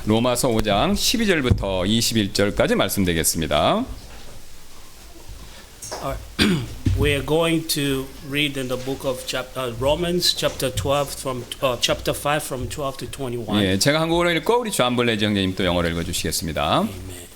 로마서 5장 12절부터 21절까지 말씀되겠습니다. We are going to read in the book of Romans chapter 12 from chapter 5 from 12 to 21. 예, 제가 한국어로 읽고 우리 존 블레지 형제님 또 영어로 읽어주시겠습니다. Amen.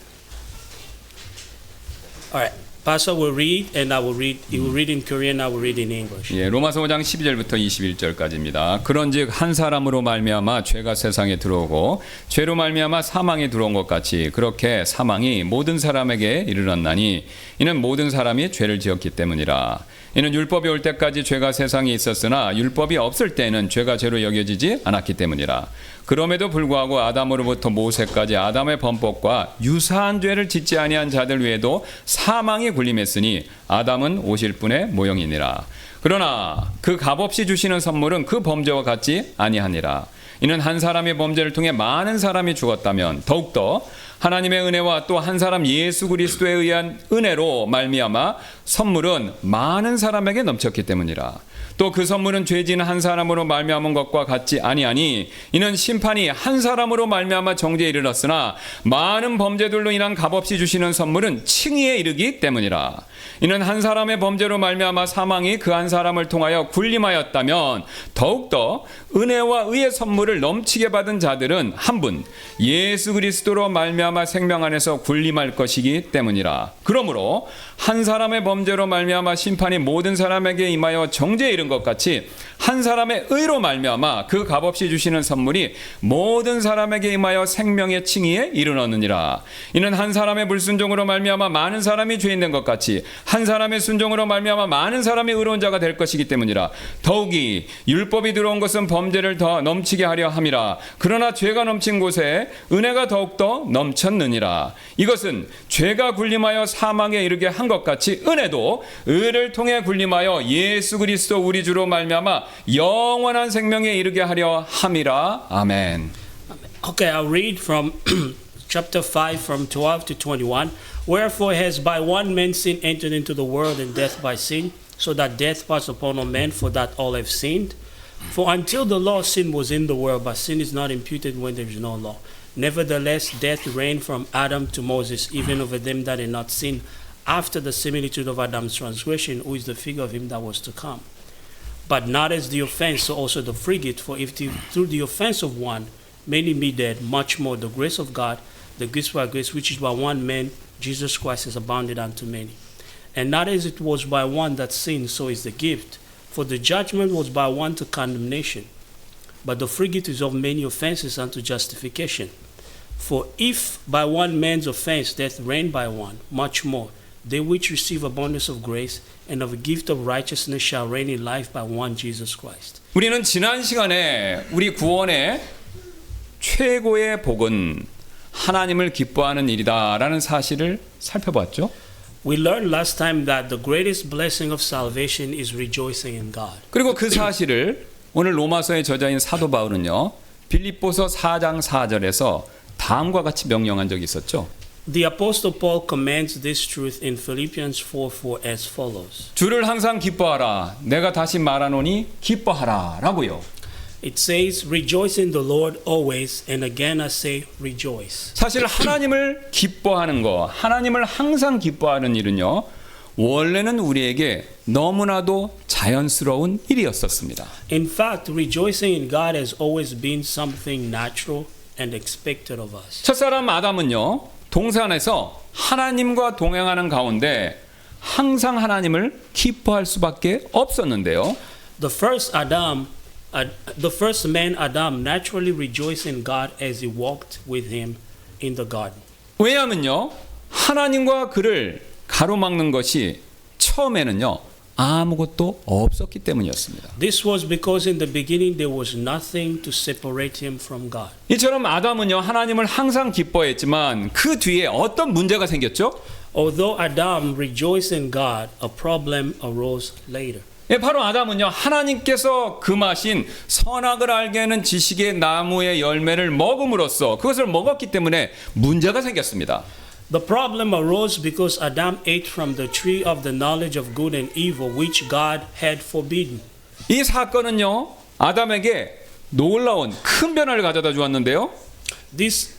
All right. Pastor will read and I will read. He will read in Korean, I will read in English. 예, 로마서 5장 12절부터 21절까지입니다. 그런즉 한 사람으로 말미암아 죄가 세상에 들어오고 죄로 말미암아 사망이 들어온 것 같이 그렇게 사망이 모든 사람에게 이르렀나니 이는 모든 사람이 죄를 지었기 때문이라. 이는 율법이 올 때까지 죄가 세상에 있었으나 율법이 없을 때에는 죄가 죄로 여겨지지 않았기 때문이라. 그럼에도 불구하고 아담으로부터 모세까지 아담의 범법과 유사한 죄를 짓지 아니한 자들 외에도 사망이 군림했으니 아담은 오실 분의 모형이니라. 그러나 그 값없이 주시는 선물은 그 범죄와 같지 아니하니라. 이는 한 사람의 범죄를 통해 많은 사람이 죽었다면 더욱더 하나님의 은혜와 또 한 사람 예수 그리스도에 의한 은혜로 말미암아 선물은 많은 사람에게 넘쳤기 때문이라. 또 그 선물은 죄진 한 사람으로 말미암은 것과 같지 아니하니 이는 심판이 한 사람으로 말미암아 정죄에 이르렀으나 많은 범죄들로 인한 값없이 주시는 선물은 칭의에 이르기 때문이라. 이는 한 사람의 범죄로 말미암아 사망이 그 한 사람을 통하여 군림하였다면 더욱더 은혜와 의의 선물을 넘치게 받은 자들은 한 분 예수 그리스도로 말미암아 생명 안에서 군림할 것이기 때문이라. 그러므로 한 사람의 범죄로 말미암아 심판이 모든 사람에게 임하여 정죄에 이른 것 같이 한 사람의 의로 말미암아 그 값없이 주시는 선물이 모든 사람에게 임하여 생명의 칭의에 이르렀느니라. 이는 한 사람의 불순종으로 말미암아 많은 사람이 죄인 된 것 같이 한 사람의 순종으로 말미암아 많은 사람이 의로운 자가 될 것이기 때문이라. 더욱이 율법이 들어온 것은 범죄를 더 넘치게 하려 함이라. 그러나 죄가 넘친 곳에 은혜가 더욱더 넘쳤느니라. 이것은 죄가 군림하여 사망에 이르게 한 것 같이 은혜도 의를 통해 군림하여 예수 그리스도 우리 주로 말미암아 영원한 생명에 이르게 하려 함이라. 아멘. Okay, I'll read from chapter 5 from 12 to 21. Wherefore has by one man sin entered into the world, and death by sin, so that death passed upon all men, for that all have sinned. For until the law, sin was in the world, but sin is not imputed when there is no law. Nevertheless, death reigned from Adam to Moses, even over them that had not sinned, after the similitude of Adam's transgression, who is the figure of him that was to come. But not as the offense, so also the free gift. For if through the offense of one many be dead, much more the grace of God, the gift by grace, which is by one man, Jesus Christ, has abounded unto many. And not as it was by one that sinned, so is the gift. For the judgment was by one to condemnation, but the free gift is of many offenses unto justification. For if by one man's offense death reigned by one, much more they which receive abundance of grace and of a gift of righteousness shall reign in life by one Jesus Christ. 우리는 지난 시간에 우리 구원의 최고의 복은 하나님을 기뻐하는 일이다라는 사실을 살펴봤죠. We learned last time that the greatest blessing of salvation is rejoicing in God. 그리고 그 사실을 오늘 로마서의 저자인 사도 바울은요. 빌립보서 4장 4절에서 다음과 같이 명령한 적이 있었죠. The Apostle Paul commands this truth in Philippians 4:4 as follows. 주를 항상 기뻐하라. 내가 다시 말하노니 기뻐하라라고요. It says, "Rejoice in the Lord always, and again I say, rejoice." 사실 하나님을 기뻐하는 거, 하나님을 항상 기뻐하는 일은요. 원래는 우리에게 너무나도 자연스러운 일이었었습니다. In fact, rejoicing in God has always been something natural and expected of us. 첫사람 아담은요. 동산에서 하나님과 동행하는 가운데 항상 하나님을 기뻐할 수밖에 없었는데요. The first man Adam naturally rejoiced in God as he walked with him in the garden. 왜냐하면요. 하나님과 그를 가로막는 것이 처음에는요. 아무것도 없었기 때문이었습니다. This was because in the beginning there was nothing to separate him from God. 이처럼 아담은요. 하나님을 항상 기뻐했지만 그 뒤에 어떤 문제가 생겼죠? Although Adam rejoiced in God, a problem arose later. 예, 바로 아담은요. 하나님께서 금하신 선악을 알게 하는 지식의 나무의 열매를 먹음으로써 그것을 먹었기 때문에 문제가 생겼습니다. The problem arose because Adam ate from the tree of the knowledge of good and evil, which God had forbidden. 이 사건은요. 아담에게 놀라운 큰 변화를 가져다 주었는데요. This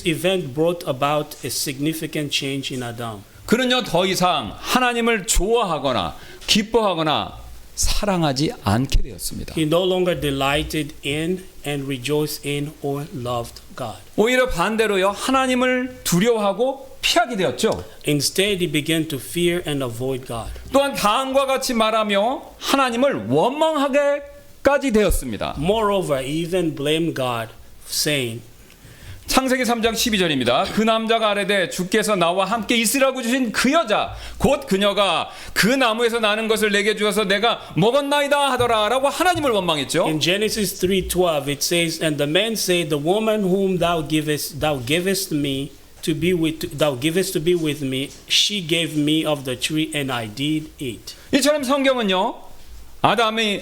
event brought about a significant change in Adam. 그는요 더 이상 하나님을 좋아하거나 기뻐하거나 사랑하지 않게 되었습니다. He no longer delighted in and rejoiced in or loved God. 오히려 반대로요 하나님을 두려워하고 피하게 되었죠. Instead, he began to fear and avoid God. 또한 다음과 같이 말하며 하나님을 원망하게까지 되었습니다. Moreover, he even blamed God, saying, 창세기 3장 12절입니다. 그 남자가 아뢰되 주께서 나와 함께 있으라고 주신 그 여자 곧 그녀가 그 나무에서 나는 것을 내게 주어서 내가 먹었나이다 하더라라고 하나님을 원망했죠. in Genesis 3:12, it says, And the man said, The woman whom thou givest me to be with me, she gave me of the tree, and I did eat. 이처럼 성경은요 아담이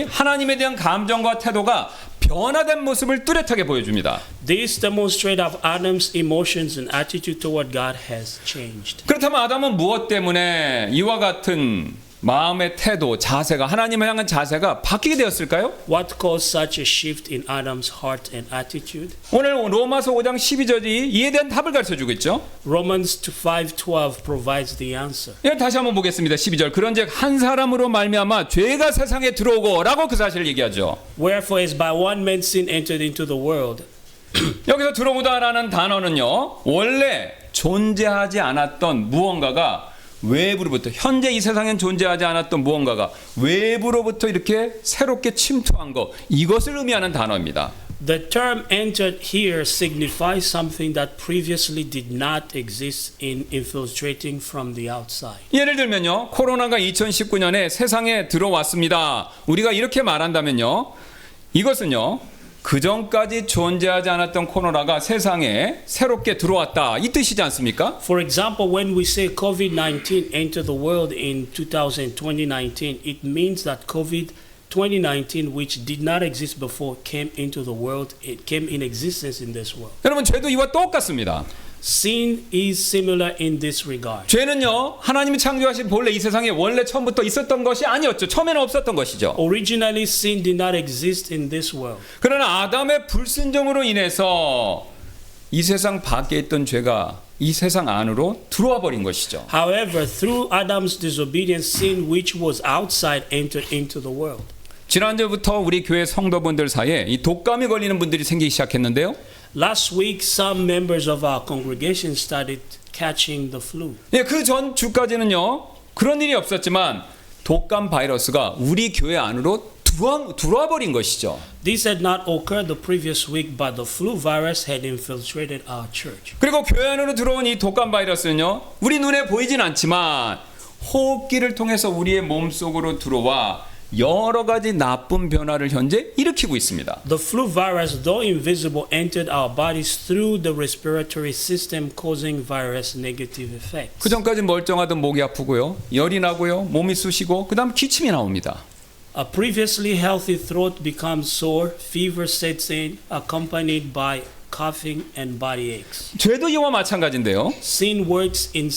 하나님에 대한 감정과 태도가 변화된 모습을 뚜렷하게 보여줍니다. This demonstrates of Adam's emotions and attitude toward God has changed. 그렇다면 아담은 무엇 때문에 이와 같은 마음의 태도, 자세가 하나님을 향한 자세가 바뀌게 되었을까요? What caused such a shift in Adam's heart and attitude? 오늘 로마서 5장 12절이 이에 대한 답을 가르쳐주고 있죠. Romans 5:12 provides the answer. 예, 다시 한번 보겠습니다. 12절 그런즉 한 사람으로 말미암아 죄가 세상에 들어오고 라고 그 사실을 얘기하죠. Wherefore as by one man sin entered into the world. 여기서 들어오다라는 단어는요 원래 존재하지 않았던 무언가가 외부로부터 현재 이 세상엔 존재하지 않았던 무언가가 외부로부터 이렇게 새롭게 침투한 것 이것을 의미하는 단어입니다. The term entered here signifies something that previously did not exist in infiltrating from the outside. 예를 들면요 코로나가 2019년에 세상에 들어왔습니다. 우리가 이렇게 말한다면요 이것은요 그 전까지 존재하지 않았던 코로나가 세상에 새롭게 들어왔다 이 뜻이지 않습니까? For example, when we say COVID-19 entered the world in 2019, it means that COVID-2019, which did not exist before, came into the world. It came in existence in this world. 여러분 죄도 이와 똑같습니다. Sin is similar in this regard. 죄는요 하나님이 창조하신 본래 이 세상에 원래 처음부터 있었던 것이 아니었죠. 처음에는 없었던 것이죠. Originally, sin did not exist in this world. 그러나 아담의 불순종으로 인해서 이 세상 밖에 있던 죄가 이 세상 안으로 들어와 버린 것이죠. However, through Adam's disobedience, sin which was outside entered into the world. 지난주부터 우리 교회 성도분들 사이에 이 독감이 걸리는 분들이 생기기 시작했는데요. Last week, some members of our congregation started catching the flu. 예, 그 전 주까지는요 그런 일이 없었지만 독감 바이러스가 우리 교회 안으로 들어와 버린 것이죠. This had not occurred the previous week, but the flu virus had infiltrated our church. 그리고 교회 안으로 들어온 이 독감 바이러스는요 우리 눈에 보이진 않지만 호흡기를 통해서 우리의 몸 속으로 들어와 여러 가지 나쁜 변화를 현재 일으키고 있습니다. The flu virus, though invisible, entered our bodies through the respiratory system, causing various negative effects. 그 전까지 멀쩡하던 목이 아프고요, 열이 나고요, 몸이 쑤시고 그다음 기침이 나옵니다. A previously healthy throat becomes sore, fever sets in, accompanied by coughing and body aches. 죄도 이와 마찬가지인데요. Sin works in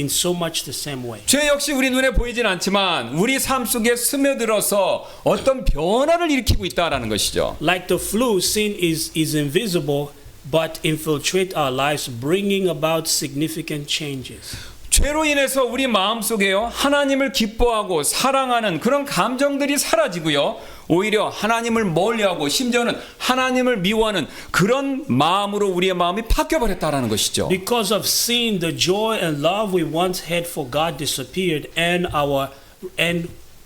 so much the same way. 죄 역시 우리 눈에 보이진 않지만 우리 삶 속에 스며들어서 어떤 변화를 일으키고 있다라는 것이죠. Like the flu, sin is invisible but infiltrate our lives, bringing about significant changes. 죄로 인해서 우리 마음속에요 하나님을 기뻐하고 사랑하는 그런 감정들이 사라지고요 오히려 하나님을 멀리하고 심지어는 하나님을 미워하는 그런 마음으로 우리의 마음이 바뀌어버렸다라는 것이죠. Because of sin, the joy and love we once had for God disappeared and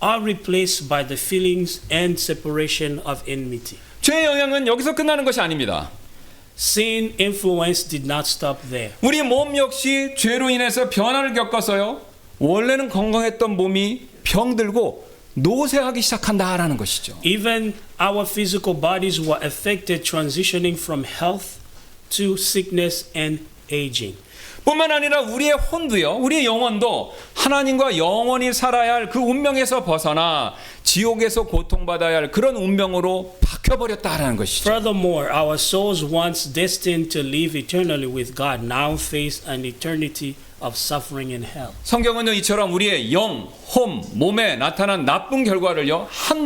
are replaced by the feelings and separation of enmity. 죄의 영향은 여기서 끝나는 것이 아닙니다. Sin influence did not stop there. 우리 몸 역시 죄로 인해서 변화를 겪어서요 원래는 건강했던 몸이 병들고 노쇠하기 시작한다라는 것이죠. Even our physical bodies were affected, transitioning from health to sickness and aging. 뿐만 아니라 우리의 혼도요, 우리의 영혼도 하나님과 영원히 살아야 할 그 운명에서 벗어나 지옥에서 고통받아야 할 그런 운명으로 바뀌어버렸다라는 것이죠. Furthermore, our souls once destined to live eternally with God now face an eternity of suffering in hell. 성경은요 이처럼 우리의 영, 홈, 몸에 나타난 나쁜 결과를요 한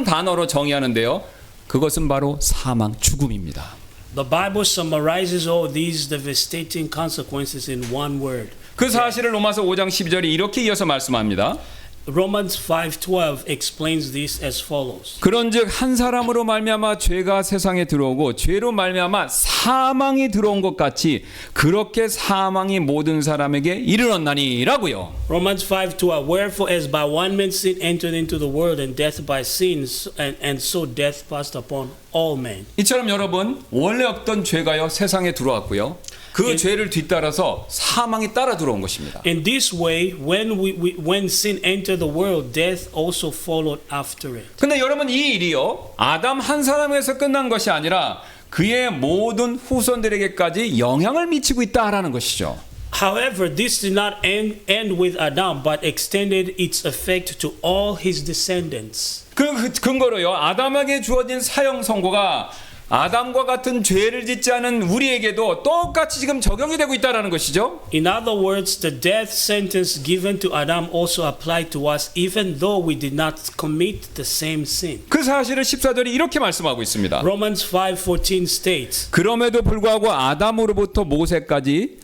단어로 정의하는데요. 그것은 바로 사망, 죽음입니다. The Bible summarizes all these devastating consequences in one word. 그 사실을 로마서 5장 12절이 이렇게 이어서 말씀합니다. Romans 5:12 explains this as follows. 그런즉 한 사람으로 말미암아 죄가 세상에 들어오고 죄로 말미암아 사망이 들어온 것 같이 그렇게 사망이 모든 사람에게 이르렀나니라고요. Romans 5:12 Wherefore as by one man sin entered into the world and death by sin and so death passed upon all men. 이처럼 여러분 원래 없던 죄가요 세상에 들어왔고요. 그 죄를 뒤따라서 사망이 따라 들어온 것입니다. In this way when sin entered the world death also followed after it. 근데 여러분 이 일이요 아담 한 사람에서 끝난 것이 아니라 그의 모든 후손들에게까지 영향을 미치고 있다라는 것이죠. However, this did not end with Adam, but extended its effect to all his descendants. 그 근거로요 아담에게 주어진 사형 선고가 아담과 같은 죄를 짓지 않은 우리에게도 똑같이 지금 적용이 되고 있다라는 것이죠. In other words, the death sentence given to Adam also applied to us, even though we did not commit the same sin. 그 사실을 14절이 이렇게 말씀하고 있습니다. Romans 5:14 states, 그럼에도 불구하고 아담으로부터 모세까지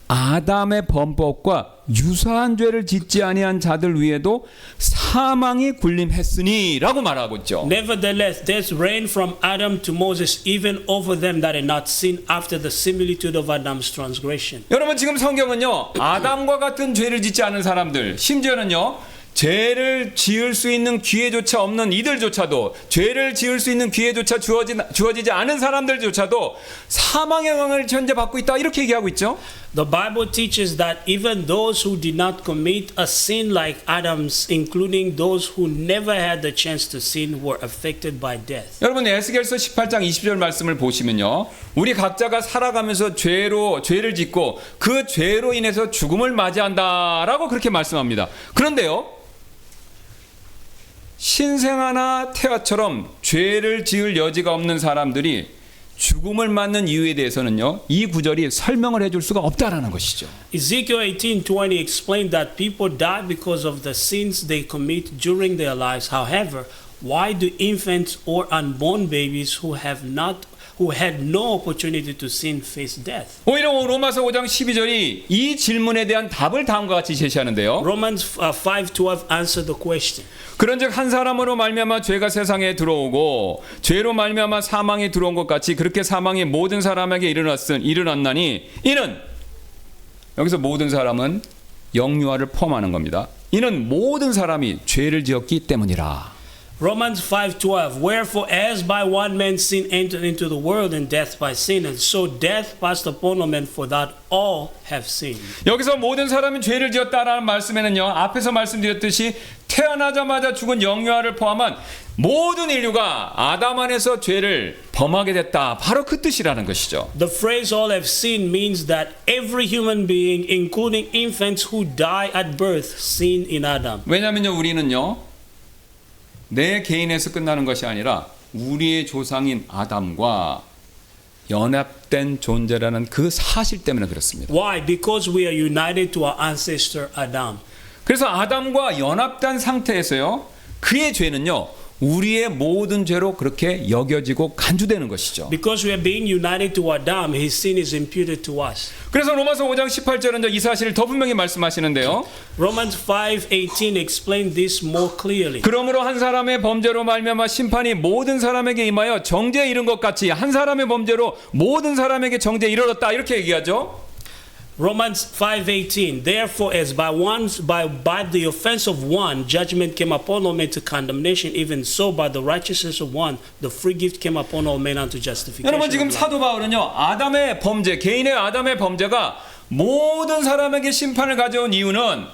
아담의 범법과 유사한 죄를 짓지 아니한 자들 위에도 사망이 군림했으니라고 말하고 있죠. Nevertheless, death reigned from Adam to Moses, even over them that had not sinned after the similitude of Adam's transgression. 여러분 지금 성경은요 아담과 같은 죄를 짓지 않은 사람들 심지어는요 죄를 지을 수 있는 기회조차 없는 이들조차도 죄를 지을 수 있는 기회조차 주어지지 않은 사람들조차도 사망의 영향을 현재 받고 있다 이렇게 얘기하고 있죠. The Bible teaches that even those who did not commit a sin like Adam's, including those who never had the chance to sin, were affected by death. 여러분 에스겔서 18장 20절 말씀을 보시면요 우리 각자가 살아가면서 죄를 짓고 그 죄로 인해서 죽음을 맞이한다라고 그렇게 말씀합니다. 그런데요 신생아나 태아처럼 죄를 지을 여지가 없는 사람들이 죽음을 맞는 이유에 대해서는요 이 구절이 설명을 해줄 수가 없다라는 것이죠. Ezekiel 18:20 explained that people die because of the sins they commit during their lives. However, why do infants or unborn babies who had no opportunity to sin face death? 오히려 로마서 5장 12절이 이 질문에 대한 답을 다음과 같이 제시하는데요. Romans 5:12 answered the question. 그런즉 한 사람으로 말미암아 죄가 세상에 들어오고 죄로 말미암아 사망이 들어온 것 같이 그렇게 사망이 모든 사람에게 일어났나니 이는 여기서 모든 사람은 영유아를 포함하는 겁니다. 이는 모든 사람이 죄를 지었기 때문이라. Romans 5:12 Wherefore as by one man sin entered into the world and death by sin and so death passed upon all men for that all have sinned. 여기서 모든 사람이 죄를 지었다라는 말씀에는요 앞에서 말씀드렸듯이 태어나자마자 죽은 영유아를 포함한 모든 인류가 아담 안에서 죄를 범하게 됐다 바로 그 뜻이라는 것이죠. The phrase all have sinned means that every human being including infants who die at birth sinned in Adam. 왜냐면요 우리는요 내 개인에서 끝나는 것이 아니라 우리의 조상인 아담과 연합된 존재라는 그 사실 때문에 그렇습니다. Why? Because we are united to our ancestor Adam. 그래서 아담과 연합된 상태에서요 그의 죄는요 우리의 모든 죄로 그렇게 여겨지고 간주되는 것이죠. Because we are being united to Adam, his sin is imputed to us. 그래서 로마서 5장 18절은 이 사실을 더 분명히 말씀하시는데요. Romans 5:18 explained this more clearly. 그러므로 한 사람의 범죄로 말미암아 심판이 모든 사람에게 임하여 정죄에 이른 것 같이 한 사람의 범죄로 모든 사람에게 정죄에 이르렀다 이렇게 얘기하죠. Romans 5:18 Therefore as by the offense of one judgment came upon all men to condemnation, even so by the righteousness of one the free gift came upon all men unto justification. 여러분 지금 of life. 사도 바울은요 아담의 범죄 개인의 아담의 범죄가 모든 사람에게 심판을 가져온 이유는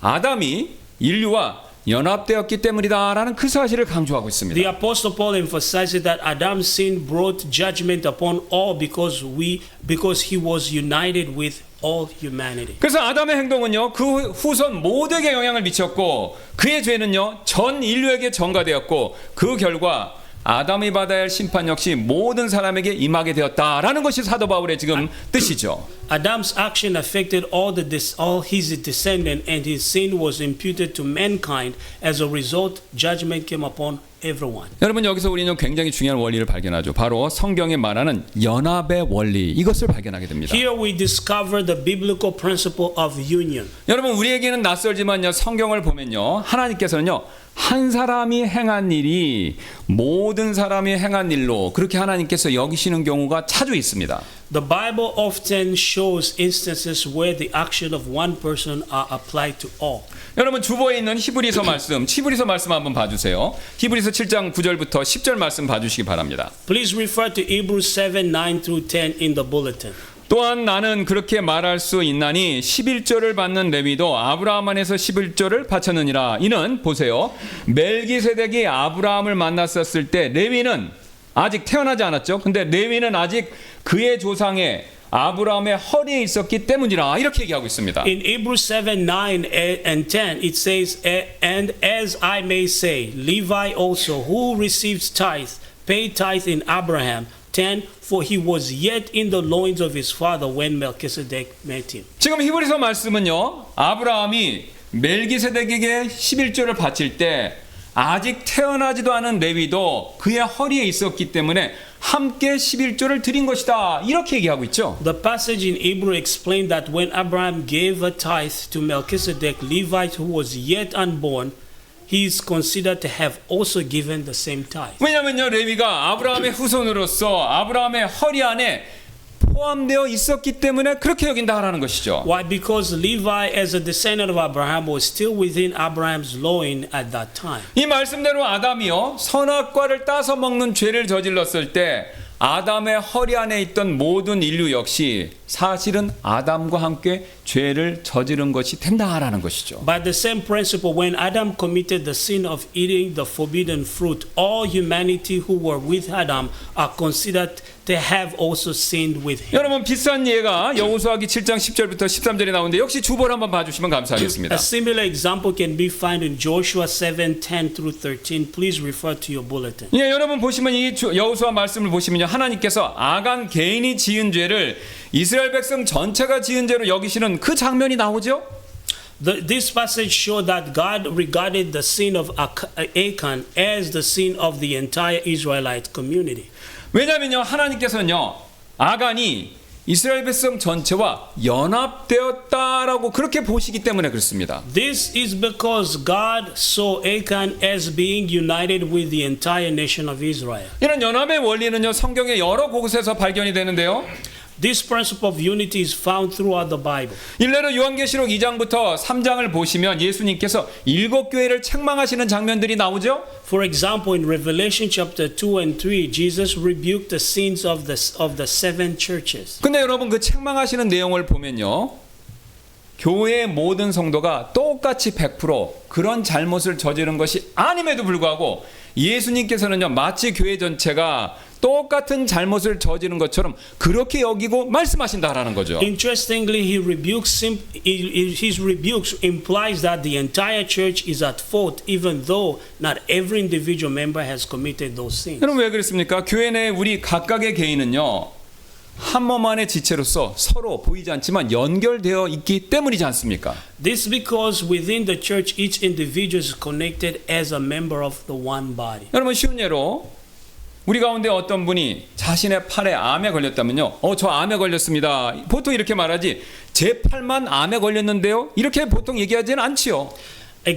아담이 인류와 연합되었기 때문이다라는 그 사실을 강조하고 있습니다. The Apostle Paul emphasizes that Adam's sin brought judgment upon all because he was united with all humanity. 그래서 아담의 행동은요 그 후손 모두에게 영향을 미쳤고 그의 죄는요 전 인류에게 전가되었고 그 결과 아담이 받아야 할 심판 역시 모든 사람에게 임하게 되었다라는 것이 사도 바울의 지금 뜻이죠. Adam's action affected all his descendants, and his sin was imputed to mankind. As a result, judgment came upon everyone. 여러분 여기서 우리는 굉장히 중요한 원리를 발견하죠. 바로 성경에 말하는 연합의 원리 이것을 발견하게 됩니다. Here we discover the biblical principle of union. 여러분 우리에게는 낯설지만요. 성경을 보면요. 하나님께서는요. 한 사람이 행한 일이 모든 사람이 행한 일로 그렇게 하나님께서 여기시는 경우가 자주 있습니다. The Bible often shows instances where the action of one person are applied to all. 여러분 주보에 있는 히브리서 말씀 한번 봐주세요. 히브리서 7장 9절부터 10절 말씀 봐주시기 바랍니다. Please refer to Hebrews 7, 9 through 10 in the bulletin. 또한 나는 그렇게 말할 수 있나니 11조를 받는 레위도 아브라함 안에서 11조를 바쳤느니라. 이는 보세요. 멜기세덱이 아브라함을 만났었을 때 레위는 아직 태어나지 않았죠. 근데 레위는 아직 그의 조상의 아브라함의 허리에 있었기 때문이라 이렇게 얘기하고 있습니다. In Hebrews 7, 9 and 10 it says, and as I may say, Levi also, who receives tithe, paid tithe in Abraham. 10 For he was yet in the loins of his father when Melchizedek met him. 지금 히브리서 말씀은요. 아브라함이 멜기세덱에게 11조를 바칠 때 아직 태어나지도 않은 레위도 그의 허리에 있었기 때문에 함께 11조를 드린 것이다. 이렇게 얘기하고 있죠. The passage in Hebrew explained that when Abraham gave a tithe to Melchizedek, Levi who was yet unborn, he is considered to have also given the same tithe. 왜냐면요. 레위가 아브라함의 후손으로서 아브라함의 허리 안에 포함되어 있었기 때문에 그렇게 여긴다라는 것이죠. Why? Because Levi, as a descendant of Abraham, was still within Abraham's loin at that time. 이 말씀대로 아담이요. 선악과를 따서 먹는 죄를 저질렀을 때 아담의 허리 안에 있던 모든 인류 역시 사실은 아담과 함께 죄를 저지른 것이 된다라는 것이죠. By the same principle, when Adam committed the sin of eating the forbidden fruit, all humanity who were with Adam are considered to have also sinned with him. 여러분 비슷한 예가 여호수아기 7장 10절부터 13절에 나오는데 역시 주보를 한번 봐주시면 감사하겠습니다. A similar example can be found in Joshua 7, 10 through 13. Please refer to your bulletin. 예, 여러분 보시면 이 여호수아 말씀을 보시면요. 하나님께서 아간 개인이 지은 죄를 이스라엘 백성 전체가 지은 죄로 여기시는 그 장면이 나오죠. This passage shows that God regarded the sin of Achan as the sin of the entire Israelite community. 왜냐면요. 하나님께서는요. 아간이 이스라엘 백성 전체와 연합되었다라고 그렇게 보시기 때문에 그렇습니다. This is because God saw Achan as being united with the entire nation of Israel. 이런 연합의 원리는요. 성경의 여러 곳에서 발견이 되는데요. This principle of unity is found throughout the Bible. 일례로 요한계시록 2장부터 3장을 보시면 예수님께서 7교회를 책망하시는 장면들이 나오죠. For example, in Revelation chapter 2 and 3, Jesus rebuked the sins of the seven churches. 근데 여러분 그 책망하시는 내용을 보면요. 교회의 모든 성도가 똑같이 100% 그런 잘못을 저지른 것이 아님에도 불구하고 예수님께서는요. 마치 교회 전체가 똑같은 잘못을 저지른 것처럼 그렇게 여기고 말씀하신다라는 거죠. Interestingly, his rebukes implies that the entire church is at fault, even though not every individual member has committed those sins. 여러분 왜 그렇습니까? 교회 내 우리 각각의 개인은요. 한 몸 안의 지체로서 서로 보이지 않지만 연결되어 있기 때문이지 않습니까? This because within the church each individual is connected as a member of the one body. 여러분 쉬운 예로 우리 가운데 어떤 분이 자신의 팔에 암에 걸렸다면요. 저 암에 걸렸습니다. 보통 이렇게 말하지. 제 팔만 암에 걸렸는데요. 이렇게 보통 얘기하지는 않지요. A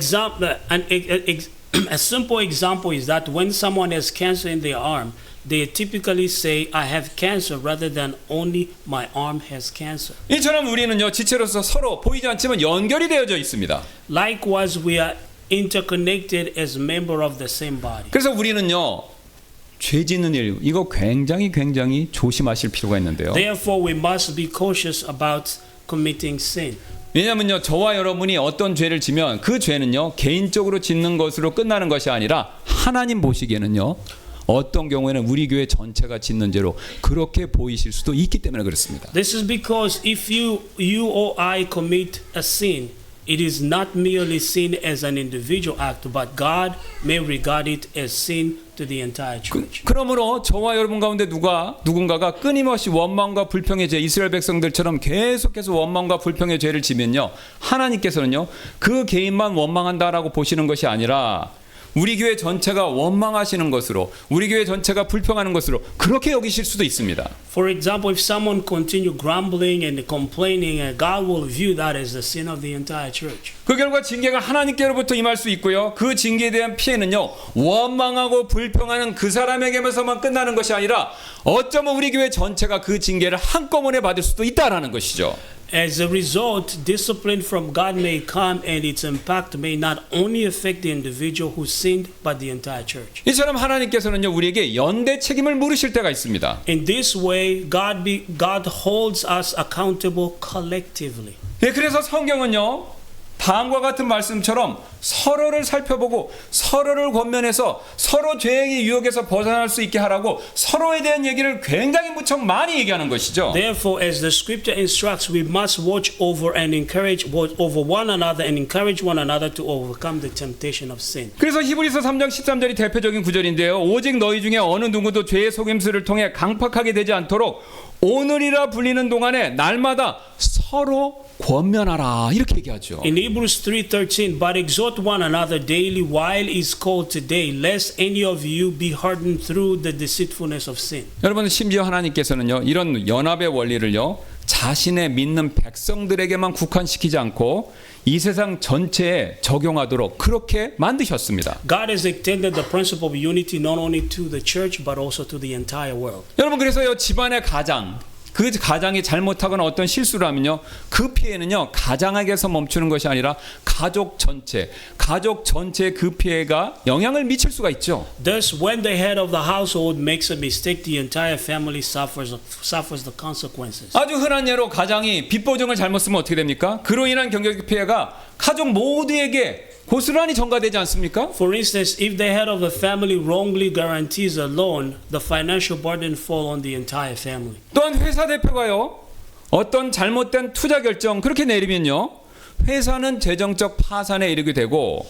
simple example is that when someone has cancer in their arm, they typically say, I have cancer rather than only my arm has cancer. 이처럼 우리는요. 지체로서 서로 보이지 않지만 연결이 되어져 있습니다. Likewise, we are interconnected as member of the same body. 그래서 우리는요. 죄 짓는 일 이거 굉장히 조심하실 필요가 있는데요. Therefore, we must be cautious about committing sin. 왜냐하면요. 저와 여러분이 어떤 죄를 지면 그 죄는요. 개인적으로 짓는 것으로 끝나는 것이 아니라 하나님 보시기에는요. 어떤 경우에는 우리 교회 전체가 짓는 죄로 그렇게 보이실 수도 있기 때문에 그렇습니다. This is because if you or I commit a sin, It is not merely sin as an individual act, but God may regard it as sin to the entire church. 그러므로 저와 여러분 가운데 누군가가 끊임없이 원망과 불평의 죄, 이스라엘 백성들처럼 계속해서 원망과 불평의 죄를 지면요, 하나님께서는요 그 개인만 원망한다라고 보시는 것이 아니라 우리 교회 전체가 원망하시는 것으로, 우리 교회 전체가 불평하는 것으로 그렇게 여기실 수도 있습니다. For example, if someone continue grumbling and complaining, God will view that as the sin of the entire church. 그 결과 징계가 하나님께로부터 임할 수 있고요. 그 징계에 대한 피해는요, 원망하고 불평하는 그 사람에게서만 끝나는 것이 아니라 어쩌면 우리 교회 전체가 그 징계를 한꺼번에 받을 수도 있다라는 것이죠. As a result, discipline from God may come and its impact may not only affect the individual who sinned, but the entire church. 이처럼 하나님께서는요, 우리에게 연대 책임을 물으실 때가 있습니다. In this way, God holds us accountable collectively. 예, 그래서 성경은요, 다음과 같은 말씀처럼 서로를 살펴보고 서로를 권면해서 서로 죄의 유혹에서 벗어날 수 있게 하라고 서로에 대한 얘기를 굉장히 무척 많이 얘기하는 것이죠. Therefore, as the scripture instructs, we must watch over and encourage over one another and encourage one another to overcome the temptation of sin. 그래서 히브리서 3장 13절이 대표적인 구절인데요. 오직 너희 중에 어느 누구도 죄의 속임수를 통해 강팍하게 되지 않도록 오늘이라 불리는 동안에 날마다 서로 권면하라, 이렇게 얘기하죠. In Hebrews 3:13, but exhort one another daily while is called today, lest any of you be hardened through the deceitfulness of sin. 여러분, 심지어 하나님께서는요, 이런 연합의 원리를요, 자신의 믿는 백성들에게만 국한시키지 않고 이 세상 전체에 적용하도록 그렇게 만드셨습니다. God has extended the principle of unity not only to the church but also to the entire world. 여러분, 그래서요, 집안의 가장, 그 가장이 잘못하거나 어떤 실수를 하면요, 그 피해는요, 가장에게서 멈추는 것이 아니라 가족 전체의 그 피해가 영향을 미칠 수가 있죠. Thus, when the head of the household makes a mistake, the entire family suffers the consequences. 아주 흔한 예로 가장이 빚보증을 잘못 쓰면 어떻게 됩니까? 그로 인한 경제적 피해가 가족 모두에게 고스란히 전가되지 않습니까? For instance, if the head of the family wrongly guarantees a loan, the financial burden falls on the entire family. 또한 회사 대표가요, 어떤 잘못된 투자 결정 그렇게 내리면요, 회사는 재정적 파산에 이르게 되고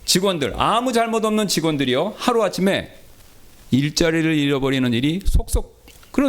직원들, 아무 잘못 없는 직원들이요, 하루아침에 일자리를 잃어버리는 일이 속속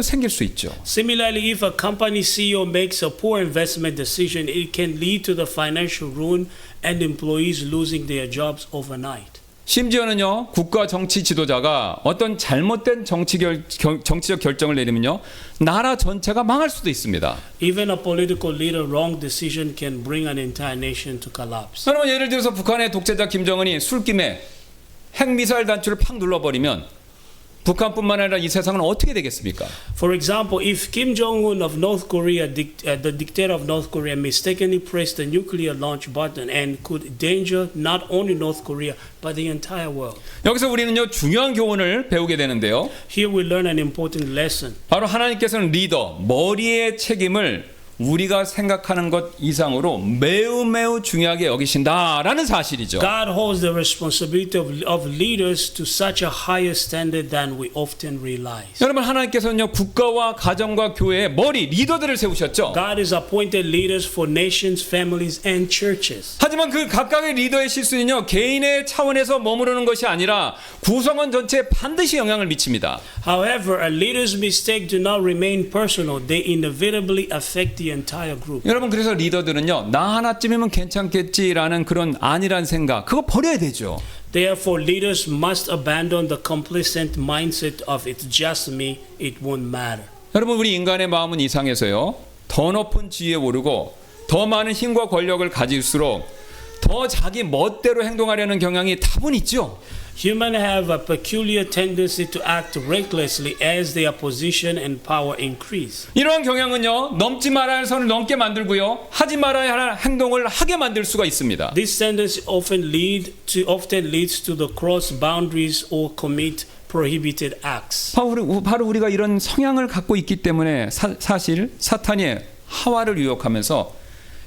생길 수 있죠. Similarly, if a company CEO makes a poor investment decision, it can lead to the financial ruin and employees losing their jobs overnight. 심지어는요, 국가 정치 지도자가 어떤 잘못된 정치적 결정을 내리면요, 나라 전체가 망할 수도 있습니다. Even a political leader wrong decision can bring an entire nation to collapse. 여러분, 예를 들어서 북한의 독재자 김정은이 술김에 핵미사일 단추를 팍 눌러버리면 북한뿐만 아니라 이 세상은 어떻게 되겠습니까? For example, if Kim Jong-un of North Korea, the dictator of North Korea, mistakenly pressed the nuclear launch button and could endanger not only North Korea but the entire world. 여기서 우리는요, 중요한 교훈을 배우게 되는데요. Here we learn an important lesson. 바로 하나님께서는 리더, 머리의 책임을 우리가 생각하는 것 이상으로 매우 중요하게 여기신다라는 사실이죠. God holds the responsibility of leaders to such a higher standard than we often realize. 여러분, 하나님께서는요, 국가와 가정과 교회의 머리, 리더들을 세우셨죠. God has appointed leaders for nations, families, and churches. 하지만 그 각각의 리더의 실수는요, 개인의 차원에서 머무르는 것이 아니라 구성원 전체에 반드시 영향을 미칩니다. However, a leader's mistake do not remain personal. They inevitably affect the entire group. 여러분, 그래서 리더들은요, 나 하나쯤이면 괜찮겠지라는 그런 안일한 생각, 그거 버려야 되죠. Therefore, leaders must abandon the complacent mindset of it's just me, it won't matter. 여러분, 우리 인간의 마음은 이상해서요, 더 높은 지위에 오르고 더 많은 힘과 권력을 가질수록 더 자기 멋대로 행동하려는 경향이 다분 있죠. Humans have a peculiar tendency to act recklessly as their position and power increase. 이러한 경향은요, 넘지 말아야 할 선을 넘게 만들고요, 하지 말아야 할 행동을 하게 만들 수가 있습니다. This tendency often leads to the cross boundaries or commit prohibited acts. 바로 우리가 이런 성향을 갖고 있기 때문에 사실 사탄이 하와를 유혹하면서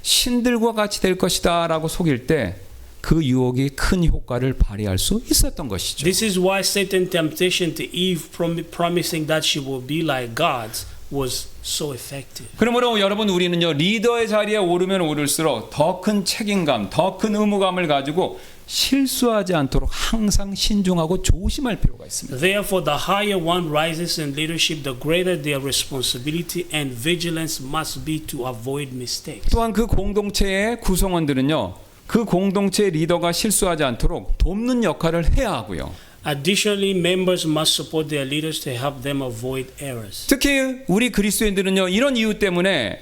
신들과 같이 될 것이다 라고 속일 때 그 유혹이 큰 효과를 발휘할 수 있었던 것이죠. This is why Satan temptation to Eve promising that she will be like gods was so effective. 그러므로 여러분 우리는요 리더의 자리에 오르면 오를수록 더 큰 책임감, 더 큰 의무감을 가지고 실수하지 않도록 항상 신중하고 조심할 필요가 있습니다. Therefore, the higher one rises in leadership, the greater their responsibility and vigilance must be to avoid mistakes. 또한 그 공동체의 구성원들은요 그 공동체의 리더가 실수하지 않도록 돕는 역할을 해야 하고요. Additionally, members must support their leaders to help them avoid errors. 특히 우리 그리스도인들은요 이런 이유 때문에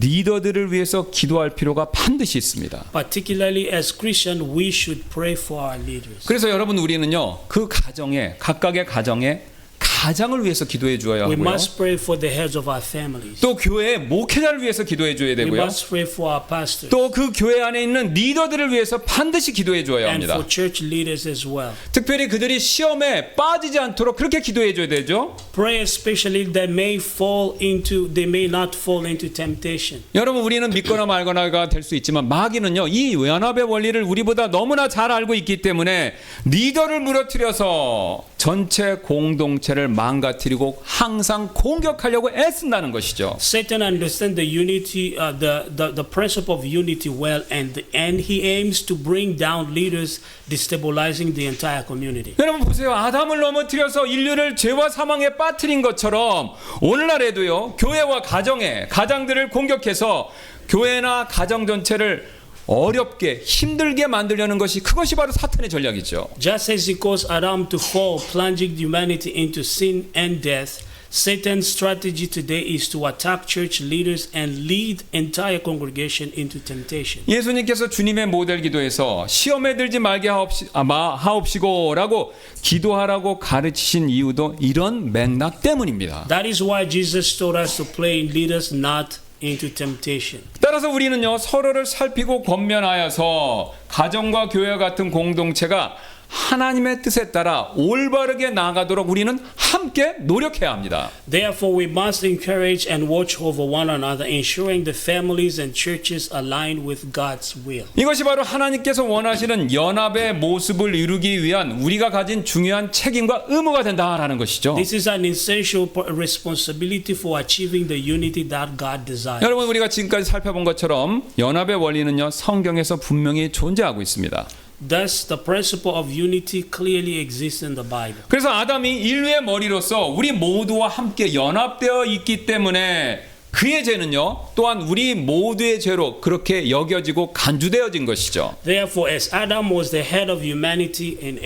리더들을 위해서 기도할 필요가 반드시 있습니다. Particularly as Christians, we should pray for our leaders. 그래서 여러분 우리는요 그 가정에 각각의 가정에 가장을 위해서 기도해 주어야 We 하고요. must pray for the heads of our families. 또 교회의 목회자를 위해서 기도해 줘야 We 되고요. must pray for our pastors 또 그 교회 안에 있는 리더들을 위해서 반드시 기도해 줘야 and 합니다. for church leaders as well. 특별히 그들이 시험에 빠지지 않도록 그렇게 기도해 줘야 되죠. Pray especially that they may not fall into temptation. 여러분 우리는 믿거나 말거나가 될 수 있지만 마귀는요 이 연합의 원리를 우리보다 너무나 잘 알고 있기 때문에 리더를 무너뜨려서 전체 공동체를 망가뜨리고 항상 공격하려고 애쓴다는 것이죠. Satan understands the unity, the principle of unity well, and he aims to bring down leaders, destabilizing the entire community. 여러분 보세요. 아담을 넘어뜨려서 인류를 죄와 사망에 빠뜨린 것처럼 오늘날에도요 교회와 가장들을 공격해서 교회나 가정 전체를 어렵게 힘들게 만들려는 그것이 바로 사탄의 전략이죠. Just as he caused Adam to fall, plunging humanity into sin and death, Satan's strategy today is to attack church leaders and lead entire congregation into temptation. 예수님께서 주님의 모델 기도에서 시험에 들지 말게 하옵시고라고 기도하라고 가르치신 이유도 이런 맥락 때문입니다. That is why Jesus told us to pray and lead us not into temptation. 따라서 우리는요 서로를 살피고 권면하여서 가정과 교회 같은 공동체가 하나님의 뜻에 따라 올바르게 나아가도록 우리는 함께 노력해야 합니다. Therefore, we must encourage and watch over one another, ensuring the families and churches align with God's will. 이것이 바로 하나님께서 원하시는 연합의 모습을 이루기 위한 우리가 가진 중요한 책임과 의무가 된다라는 것이죠. This is an essential responsibility for achieving the unity that God desires. 여러분 우리가 지금까지 살펴본 것처럼 연합의 원리는요 성경에서 분명히 존재하고 있습니다. Thus, the principle of unity clearly exists in the Bible. 그래서 아담이 인류의 머리로서 우리 모두와 함께 연합되어 있기 때문에 그의 죄는요 또한 우리 모두의 죄로 그렇게 여겨지고 간주되어진 것이죠. Therefore, as Adam was the head of humanity and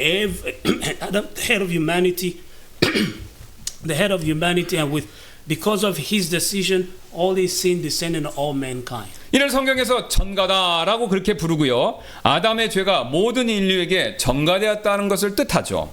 because of his decision, all his sin descended on all mankind. 이를 성경에서 전가다라고 그렇게 부르고요. 아담의 죄가 모든 인류에게 전가되었다는 것을 뜻하죠.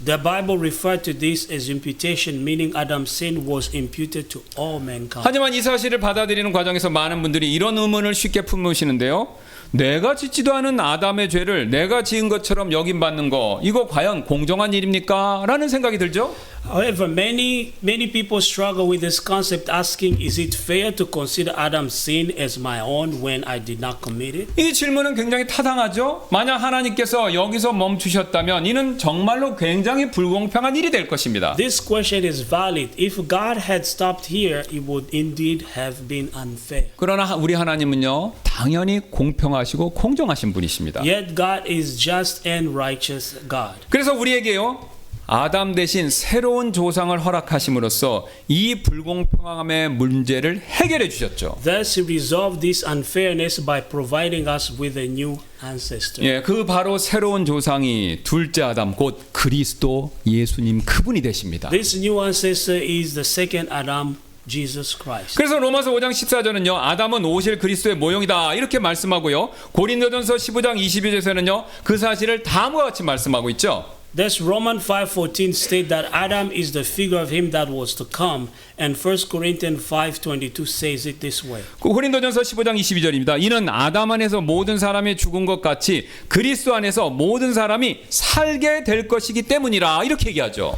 The Bible referred to this as imputation, meaning Adam's sin was imputed to all mankind. 하지만 이 사실을 받아들이는 과정에서 많은 분들이 이런 의문을 쉽게 품으시는데요. 내가 짓지도 않은 아담의 죄를 내가 지은 것처럼 여김받는 거 이거 과연 공정한 일입니까? 라는 생각이 들죠. However, many people struggle with this concept, asking, is it fair to consider Adam's sin as my own when I did not commit it? 이 질문은 굉장히 타당하죠. 만약 하나님께서 여기서 멈추셨다면 이는 정말로 굉장히 불공평한 일이 될 것입니다. This question is valid. If God had stopped here, it would indeed have been unfair. 그러나 우리 하나님은요 당연히 공평하시고 공정하신 분이십니다. Yet God is just and righteous God. 그래서 우리에게요 아담 대신 새로운 조상을 허락하심으로써 이 불공평함의 문제를 해결해 주셨죠. Thus, He resolved this unfairness by providing us with a new ancestor. 예, 그 바로 새로운 조상이 둘째 아담 곧 그리스도 예수님 그분이 되십니다. This new ancestor is the second Adam, Jesus Christ. 그래서 로마서 5장 14절은요. 아담은 오실 그리스도의 모형이다 이렇게 말씀하고요. 고린도전서 15장 22절에서는요. 그 사실을 다음과 같이 말씀하고 있죠. Thus, Romans 5:14 state that Adam is the figure of him that was to come, and 1 Corinthians 5:22 says it this way. 고린도전서 15장 22절입니다. 이는 아담 안에서 모든 사람이 죽은 것 같이 그리스도 안에서 모든 사람이 살게 될 것이기 때문이라 이렇게 얘기하죠.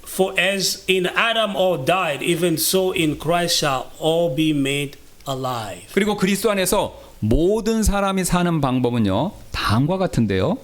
For as in Adam all died, even so in Christ shall all be made alive. 그리고 그리스도 안에서 모든 사람이 사는 방법은요. 다음과 같은데요.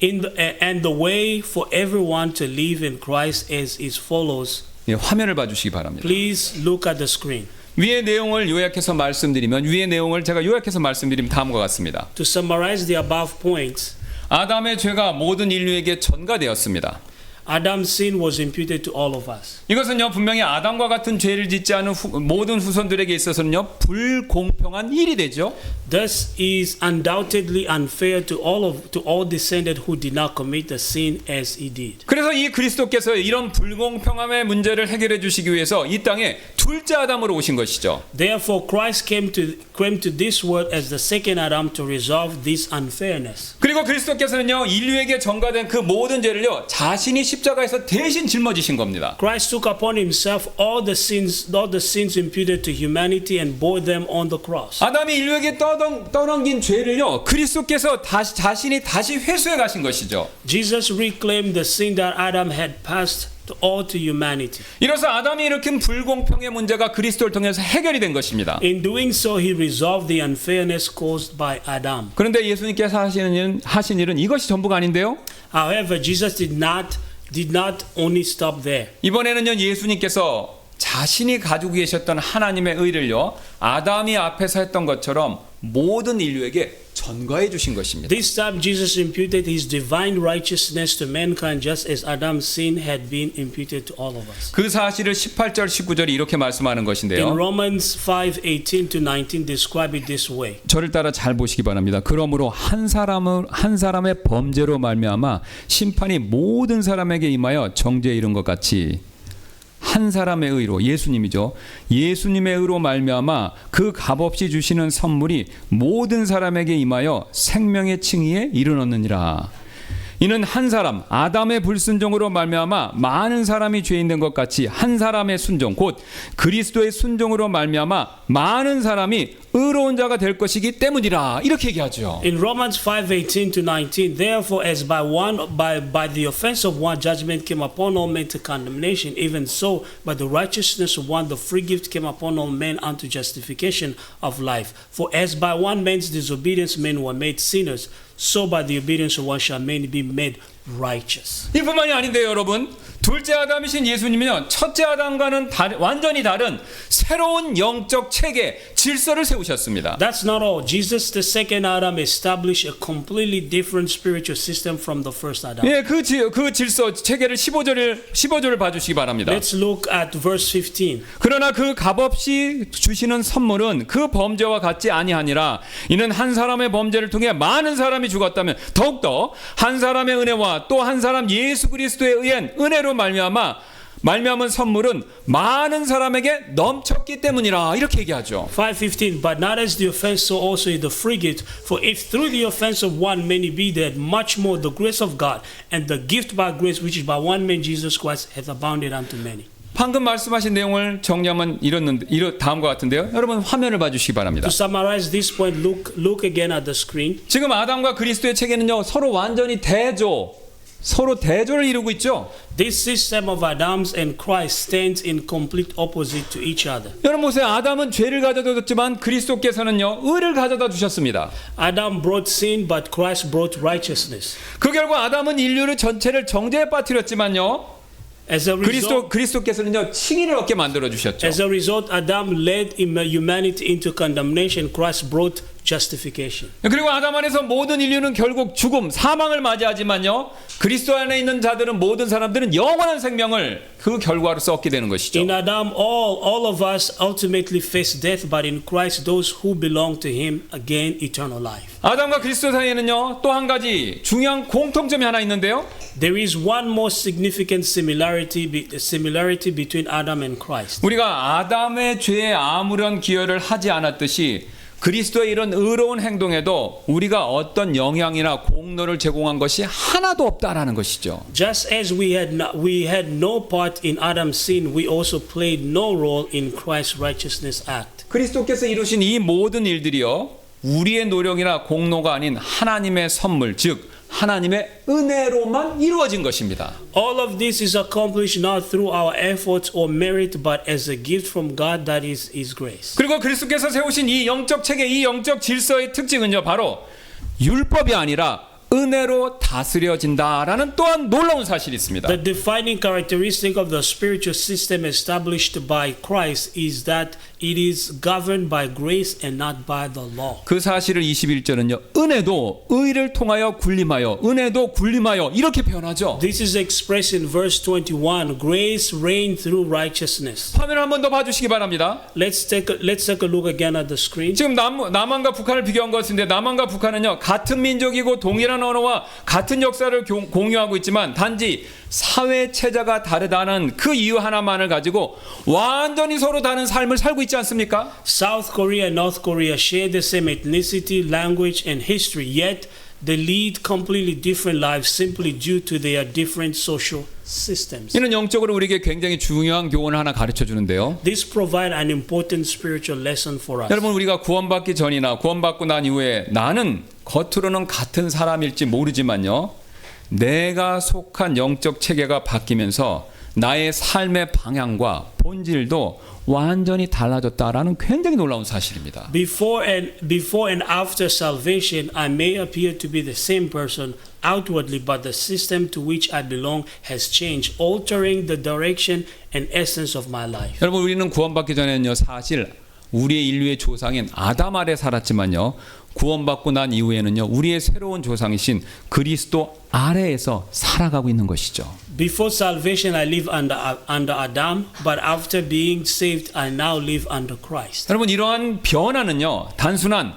And the way for everyone to live in Christ is follows. 예, 화면을 봐주시기 바랍니다. Please look at the screen. 위의 내용을 요약해서 말씀드리면 위의 내용을 제가 요약해서 말씀드리면 다음과 같습니다. To summarize the above points, 아담의 죄가 모든 인류에게 전가되었습니다. Adam's sin was imputed to all of us. 이것은요 분명히 아담과 같은 죄를 짓지 않은 모든 후손들에게 있어서는요 불공평한 일이 되죠. Thus is undoubtedly unfair to all descendants who did not commit the sin as he did. 그래서 이 그리스도께서 이런 불공평함의 문제를 해결해 주시기 위해서 이 땅에 둘째 아담으로 오신 것이죠. Therefore, Christ came to this world as the second Adam to resolve this unfairness. 그리고 그리스도께서는요 인류에게 전가된 그 모든 죄를요 자신이 십자가에서 대신 짊어지신 겁니다. Christ took upon himself all the sins imputed to humanity and bore them on the cross. 아담이 인류에게 떠넘긴 죄를요 그리스도께서 자신이 다시 회수해 가신 것이죠. Jesus reclaimed the sin that Adam had passed all to humanity. 이로써 아담이 일으킨 불공평의 문제가 그리스도를 통해서 해결이 된 것입니다. In doing so, he resolved the unfairness caused by Adam. 그런데 예수님께서 하신 일은 이것이 전부가 아닌데요. However, Jesus did not only stop there. 이번에는요 예수님께서 자신이 가지고 계셨던 하나님의 의를요 아담이 앞에서 했던 것처럼 모든 인류에게 전가해 주신 것입니다. This time Jesus imputed his divine righteousness to mankind just as Adam's sin had been imputed to all of us. 그 사실을 18절 19절이 이렇게 말씀하는 In 것인데요. Romans 5:18 to 19 describe it this way. 저를 따라 잘 보시기 바랍니다. 그러므로 한 사람의 범죄로 말미암아 심판이 모든 사람에게 임하여 정죄에 이른 것 같이 한 사람의 의로 예수님이죠. 예수님의 의로 말미암아 그 값없이 주시는 선물이 모든 사람에게 임하여 생명의 칭의에 이르렀느니라. 이는 한 사람 아담의 불순종으로 말미암아 많은 사람이 죄인 된 것 같이 한 사람의 순종 곧 그리스도의 순종으로 말미암아 많은 사람이 의로운 자가 될 것이기 때문이라. 이렇게 얘기하죠. In Romans 5:18 to 19, therefore as by the offense of one judgment came upon all men to condemnation, even so by the righteousness of one the free gift came upon all men unto justification of life. For as by one man's disobedience men were made sinners, so by the obedience of one shall many be made righteous. 이뿐만이 아닌데요, 여러분. 둘째 아담이신 예수님은요, 첫째 아담과는 완전히 다른 새로운 영적 체계, 질서를 세우셨습니다. That's not all. Jesus, the second Adam, established a completely different spiritual system from the first Adam. 예, 그 질서, 체계를 15절을 봐주시기 바랍니다. Let's look at verse 15. 그러나 그 값없이 주시는 선물은 그 범죄와 같지 아니하니라. 이는 한 사람의 범죄를 통해 많은 사람이 죽었다면 더욱더 한 사람의 은혜와 또 한 사람 예수 그리스도에 의한 은혜로 말미암은 선물은 많은 사람에게 넘쳤기 때문이라. 이렇게 얘기하죠. 5:15 But not as the offense so also is the free gift. For if through the offense of one many be dead, much more the grace of God and the gift by grace which is by one man Jesus Christ hath abounded unto many. 방금 말씀하신 내용을 정리하면 다음과 같은데요. 여러분 화면을 봐주시기 바랍니다. To summarize this point, look again at the screen. 지금 아담과 그리스도의 체계는요, 서로 대조를 이루고 있죠. This system of Adam's and Christ stands in complete opposite to each other. 여러분 보세요. 아담은 죄를 가져다 줬지만 그리스도께서는요 의를 가져다 주셨습니다. Adam brought sin, but Christ brought righteousness. 그 결과 아담은 인류를 전체를 정죄에 빠뜨렸지만요. As a result, 그리스도께서는요 칭의를 얻게 만들어 주셨죠. As a result, Adam led humanity into condemnation. Christ brought justification. 그리고 아담 안에서 모든 인류는 결국 죽음, 사망을 맞이하지만요. 그리스도 안에 있는 자들은 모든 사람들은 영원한 생명을 그 결과로서 얻게 되는 것이죠. In Adam, all of us ultimately face death, but in Christ, those who belong to Him gain eternal life. 아담과 그리스도 사이에는요 또 한 가지 중요한 공통점이 하나 있는데요. There is one more significant similarity between Adam and Christ. 우리가 아담의 죄에 아무런 기여를 하지 않았듯이 그리스도의 이런 의로운 행동에도 우리가 어떤 영향이나 공로를 제공한 것이 하나도 없다라는 것이죠. Just as we had no part in Adam's sin, we also played no role in Christ's righteousness act. 그리스도께서 이루신 이 모든 일들이요 우리의 노력이나 공로가 아닌 하나님의 선물, 즉 하나님의 은혜로만 이루어진 것입니다. All of this is accomplished not through our efforts or merit, but as a gift from God, that is His grace. 그리고 그리스도께서 세우신 이 영적 체계, 이 영적 질서의 특징은요 바로 율법이 아니라 은혜로 다스려진다라는 또한 놀라운 사실이 있습니다. The defining characteristic of the spiritual system established by Christ is that it is governed by grace and not by the law. 그 사실을 21절은요. 은혜도 의를 통하여 군림하여 은혜도 군림하여 이렇게 표현하죠. This is expressed in verse 21. Grace reigned through righteousness. 화면 한 번 더 봐주시기 바랍니다. Let's take a look again at the screen. 지금 남한과 북한을 비교한 것인데 남한과 북한은요 같은 민족이고 동일한 언어와 같은 역사를 공유하고 있지만 단지 사회 체제가 다르다는 그 이유 하나만을 가지고 완전히 서로 다른 삶을 살고 있지 않습니까? South Korea and North Korea share the same ethnicity, language, and history, yet they lead completely different lives simply due to their different social systems. 이는 영적으로 우리에게 굉장히 중요한 교훈을 하나 가르쳐 주는데요. This provides an important spiritual lesson for us. 여러분 우리가 구원받기 전이나 구원받고 난 이후에 나는 겉으로는 같은 사람일지 모르지만요. 내가 속한 영적 체계가 바뀌면서 나의 삶의 방향과 본질도 완전히 달라졌다라는 굉장히 놀라운 사실입니다. Before and after salvation, I may appear to be the same person outwardly, but the system to which I belong has changed, altering the direction and essence of my life. 여러분 우리는 구원받기 전에는요 사실 우리의 인류의 조상인 아담 아래 살았지만요 구원받고 난 이후에는요 우리의 새로운 조상이신 그리스도 아래에서 살아가고 있는 것이죠. Before salvation, I live under Adam, but after being saved, I now live under Christ. 여러분 이러한 변화는요 단순한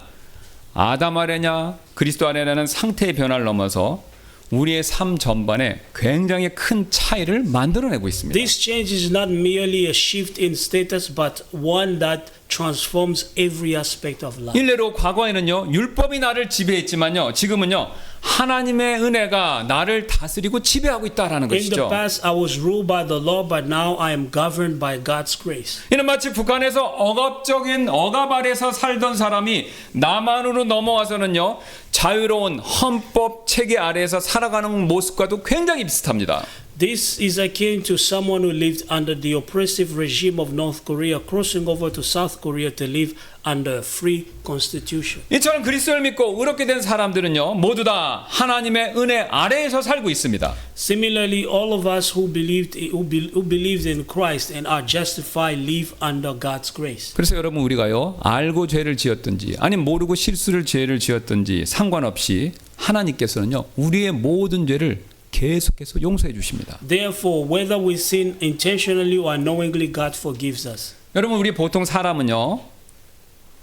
아담 아래냐 그리스도 아래냐는 상태의 변화를 넘어서 우리의 삶 전반에 굉장히 큰 차이를 만들어내고 있습니다. This change is not merely a shift in status, but one that transforms every aspect of life. 일례로 과거에는요 율법이 나를 지배했지만요 지금은요 하나님의 은혜가 나를 다스리고 지배하고 있다라는 In the 것이죠. past, I was ruled by the law, but now I am governed by God's grace. 이는 마치 북한에서 억압적인 억압 아래서 살던 사람이 남한으로 넘어와서는요 자유로운 헌법 체계 아래에서 살아가는 모습과도 굉장히 비슷합니다. This is akin to someone who lived under the oppressive regime of North Korea, crossing over to South Korea to live under a free constitution. 이처럼 그리스도를 믿고 의롭게 된 사람들은요 모두 다 하나님의 은혜 아래에서 살고 있습니다. Similarly, all of us who believed in Christ and are justified live under God's grace. 그래서 여러분 우리가요 알고 죄를 지었든지 아니면 모르고 죄를 지었든지 상관없이 하나님께서는요 우리의 모든 죄를 계속해서 용서해 주십니다. Therefore, whether we sin intentionally or unknowingly, God forgives us. 여러분 우리 보통 사람은요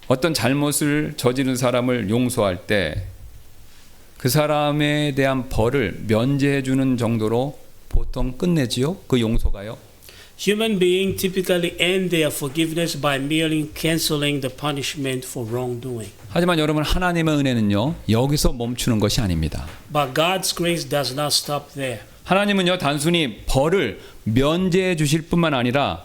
어떤 잘못을 저지른 사람을 용서할 때 그 사람에 대한 벌을 면제해 주는 정도로 보통 끝내지요. 그 용서가요. Human beings typically end their forgiveness by merely canceling the punishment for wrongdoing. 하지만 여러분 하나님의 은혜는요 여기서 멈추는 것이 아닙니다. But God's grace does not stop there. 하나님은요 단순히 벌을 면제해 주실 뿐만 아니라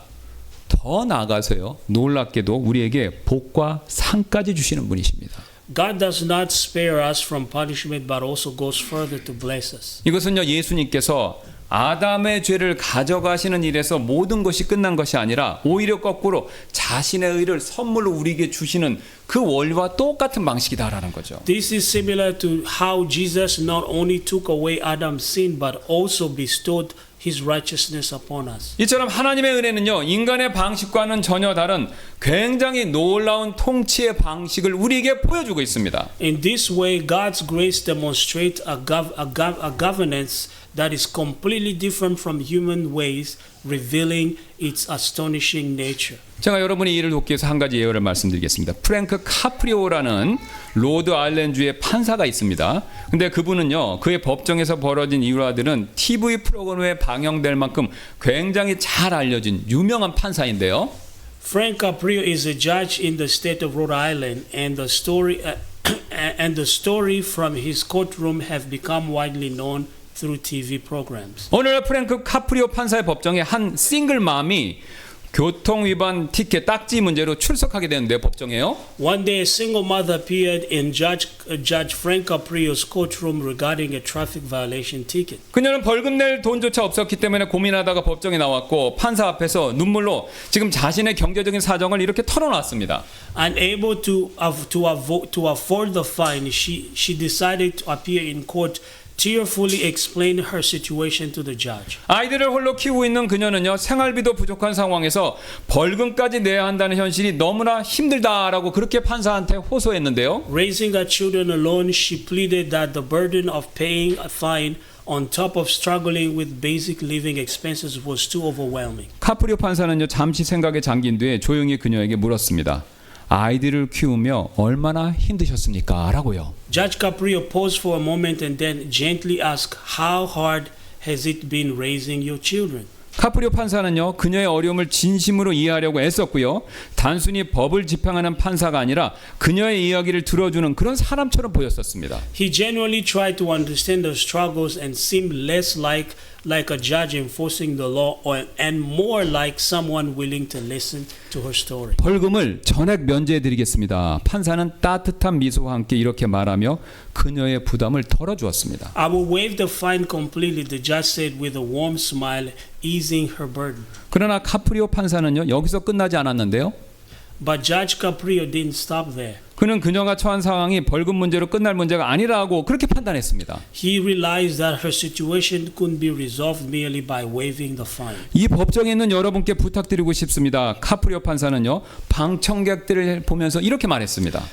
더 나아가서요 놀랍게도 우리에게 복과 상까지 주시는 분이십니다. God does not spare us from punishment, but also goes further to bless us. 이것은요 예수님께서 아담의 죄를 가져가시는 일에서 모든 것이 끝난 것이 아니라 오히려 거꾸로 자신의 의를 선물로 우리에게 주시는 그 원리와 똑같은 방식이다라는 거죠. This is similar to how Jesus not only took away Adam's sin, but also bestowed His righteousness upon us. 이처럼 하나님의 은혜는요 인간의 방식과는 전혀 다른 굉장히 놀라운 통치의 방식을 우리에게 보여주고 있습니다. In this way, God's grace demonstrates a governance that is completely different from human ways, revealing its astonishing nature. 제가 여러분의 이해를 돕기 위해서 한 가지 예를 말씀드리겠습니다. 프랭크 카프리오라는 로드 아일랜드주의 판사가 있습니다. 근데 그분은요 그의 법정에서 벌어진 일화들은 TV 프로그램에 방영될 만큼 굉장히 잘 알려진 유명한 판사인데요. Frank Caprio is a judge in the state of Rhode Island, and the story from his courtroom have become widely known through TV programs. 오늘 프랭크 카프리오 판사의 법정에 한 싱글맘이 교통 위반 티켓 딱지 문제로 출석하게 되는데 법정에요. One day, a single mother appeared in Judge Frank Caprio's courtroom regarding a traffic violation ticket. 그녀는 벌금 낼 돈조차 없었기 때문에 고민하다가 법정에 나왔고 판사 앞에서 눈물로 지금 자신의 경제적인 사정을 이렇게 털어놨습니다. Unable to afford the fine, she decided to appear in court, tearfully explain her situation to the judge. 아이들을 홀로 키우고 있는 그녀는요, 생활비도 부족한 상황에서 벌금까지 내야 한다는 현실이 너무나 힘들다라고 그렇게 판사한테 호소했는데요. Raising her children alone, she pleaded that the burden of paying a fine on top of struggling with basic living expenses was too overwhelming. 카프리오 판사는요, 잠시 생각에 잠긴 뒤에 조용히 그녀에게 물었습니다. 아이들을 키우며 얼마나 힘드셨습니까? 라고요. Judge Caprio paused for a moment and then gently asked, "How hard has it been raising your children?" 카프리오 판사는요, 그녀의 어려움을 진심으로 이해하려고 애썼고요. 단순히 법을 집행하는 판사가 아니라 그녀의 이야기를 들어주는 그런 사람처럼 보였었습니다. He genuinely tried to understand the struggles and seemed less like a judge enforcing the law and more like someone willing to listen to her story. 벌금을 전액 면제해드리겠습니다. 판사는 따뜻한 미소와 함께 이렇게 말하며 그녀의 부담을 덜어주었습니다. I will waive the fine completely, the judge said with a warm smile, easing her burden. 그러나 카프리오 판사는요, 여기서 끝나지 않았는데요. But Judge Caprio didn't stop there. 그는 그녀가 처한 상황이 벌금 문제로 끝날 문제가 아니라고 그렇게 판단했습니다. He realized that her situation couldn't be resolved merely by waiving the fine. 이 법정에 있는 여러분께 부탁드리고 싶습니다. 카프리오 판사는요, 방청객들을 보면서 이렇게 말했습니다.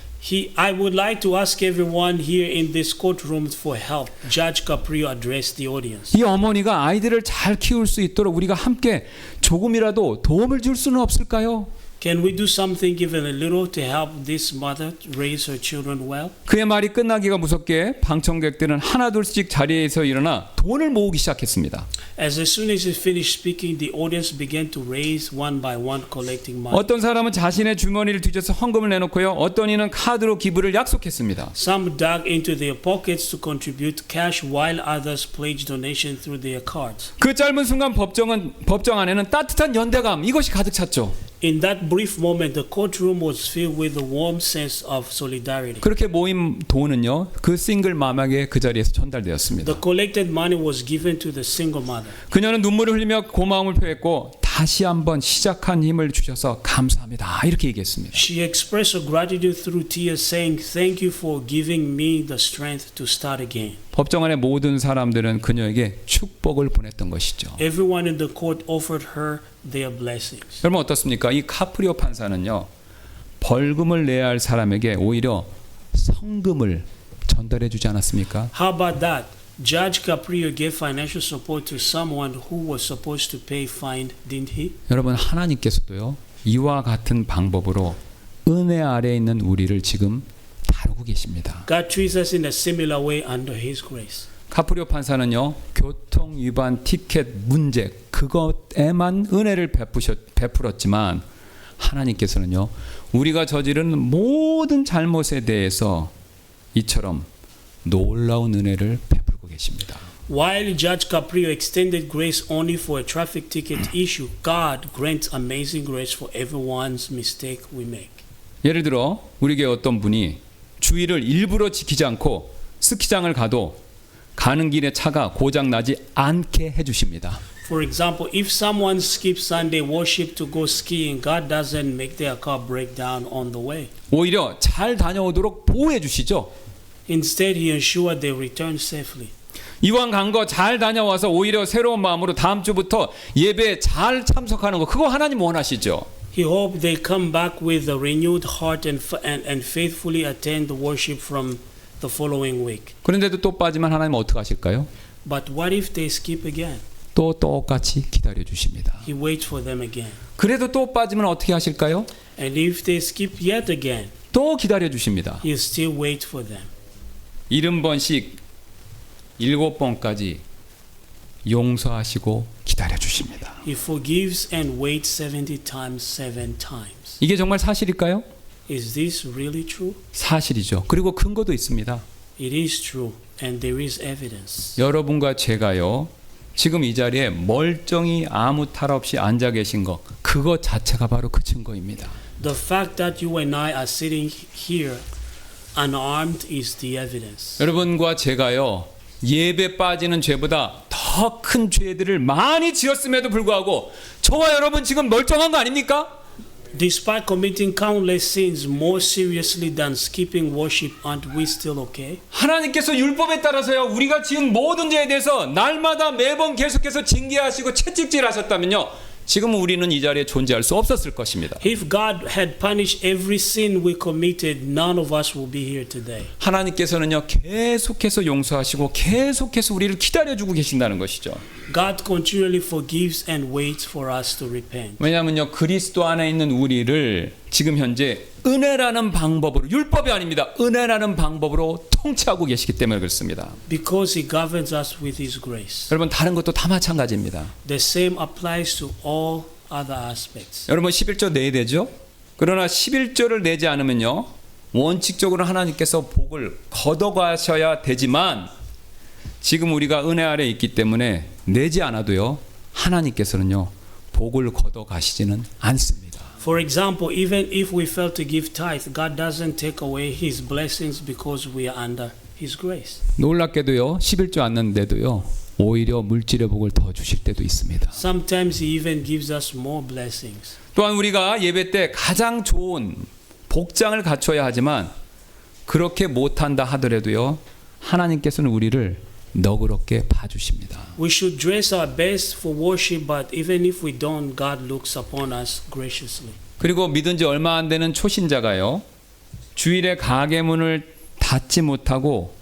I would like to ask everyone here in this courtroom for help. Judge Caprio addressed the audience. 이 어머니가 아이들을 잘 키울 수 있도록 우리가 함께 조금이라도 도움을 줄 수는 없을까요? Can we do something even a little to help this mother raise her children well? 그의 말이 끝나기가 무섭게 방청객들은 하나둘씩 자리에서 일어나 돈을 모으기 시작했습니다. As soon as he finished speaking, the audience began to raise one by one, collecting money. 어떤 사람은 자신의 주머니를 뒤져서 헌금을 내놓고요. 어떤 이는 카드로 기부를 약속했습니다. Some dug into their pockets to contribute cash, while others pledged donation through their cards. 그 짧은 순간 법정 안에는 따뜻한 연대감 이것이 가득 찼죠. In that brief moment, the courtroom was filled with a warm sense of solidarity. 그렇게 모인 돈은요, 그 싱글 맘에게 그 자리에서 전달되었습니다. The collected money was given to the single mother. 그녀는 눈물을 흘리며 고마움을 표했고 다시 한번 시작한 힘을 주셔서 감사합니다. 이렇게 얘기했습니다. She expressed her gratitude through tears, saying, "Thank you for giving me the strength to start again." 법정 안의 모든 사람들은 그녀에게 축복을 보냈던 것이죠. Everyone in the court offered her their blessings. 여러분 어떻습니까? 이 카프리오 판사는요, 벌금을 내야 할 사람에게 오히려 성금을 전달해 주지 않았습니까? How about that? Judge Caprio gave financial support to someone who was supposed to pay fine, didn't he? 여러분 하나님께서도요, 이와 같은 방법으로 은혜 아래에 있는 우리를 지금 다루고 계십니다. God treats us in a similar way under His grace. 카프리오 판사는요, 교통 위반 티켓 문제 그것에만 은혜를 베풀었지만 하나님께서는요, 우리가 저지른 모든 잘못에 대해서 이처럼 놀라운 은혜를 베풀고 계십니다. While Judge Caprio extended grace only for a traffic ticket issue, God grants amazing grace for everyone's mistake we make. 예를 들어 우리에게 어떤 분이 주의를 일부러 지키지 않고 스키장을 가도 가는 길에 차가 고장 나지 않게 해주십니다. For example, if someone skips Sunday worship to go skiing, God doesn't make their car break down on the way. 오히려 잘 다녀오도록 보호해 주시죠. Instead, He ensured they return safely. 이왕 간 거 잘 다녀와서 오히려 새로운 마음으로 다음 주부터 예배에 잘 참석하는 거 그거 하나님 원하시죠. He hoped they come back with a renewed heart and faithfully attend the worship from the following week. 그런데도 또 빠지면 하나님 어떻게 하실까요? But what if they skip again? 또 똑같이 기다려 주십니다. He waits for them again. 그래도 또 빠지면 어떻게 하실까요? And if they skip yet again, 또 기다려 주십니다. He still waits for them. 70번씩 7번까지 용서하시고 기다려 주십니다. He forgives and waits 70 times, 7 times. 이게 정말 사실일까요? Is this really true? 사실이죠. 그리고 근거도 있습니다. It is true, and there is evidence. 여러분과 제가요, 지금 이 자리에 멀쩡히 아무 탈 없이 앉아 계신 거, 그 그것 자체가 바로 그 증거입니다. The fact that you and I are sitting here unarmed is the evidence. 여러분과 제가요, 예배 빠지는 죄보다 더 큰 죄들을 많이 지었음에도 불구하고 저와 여러분 지금 멀쩡한 거 아닙니까? Despite committing countless sins more seriously than skipping worship, aren't we still okay? 하나님께서 율법에 따라서요, 우리가 지은 모든 죄에 대해서 날마다 매번 계속해서 징계하시고 채찍질하셨다면요, 지금 우리는 이 자리에 존재할 수 없었을 것입니다. If God had punished every sin we committed, none of us will be here today. 하나님께서는요, 계속해서 용서하시고 계속해서 우리를 기다려주고 계신다는 것이죠. God continually forgives and waits for us to repent. 왜냐하면요, 그리스도 안에 있는 우리를 지금 현재 은혜라는 방법으로, 율법이 아닙니다, 은혜라는 방법으로 통치하고 계시기 때문에 그렇습니다. Because He governs us with His grace. 여러분, 다른 것도 다 마찬가지입니다. The same applies to all other aspects. 여러분, 11조 내야 되죠? 그러나 11조를 내지 않으면요, 원칙적으로 하나님께서 복을 걷어가셔야 되지만 지금 우리가 은혜 아래 있기 때문에 내지 않아도요, 하나님께서는요, 복을 걷어가시지는 않습니다. For example, even if we fail to give tithe, God doesn't take away His blessings because we are under His grace. 놀랍게도요, 11조 안 넣는데도요, 오히려 물질의 복을 더 주실 때도 있습니다. Sometimes He even gives us more blessings. 또한 우리가 예배 때 가장 좋은 복장을 갖춰야 하지만 그렇게 못한다 하더라도요, 하나님께서는 우리를 너그럽게 봐주십니다. We should dress our best for worship, but even if we don't, God looks upon us graciously. 그리고 믿은 지 얼마 안 되는 초신자가요, 주일에 가게 문을 닫지 못하고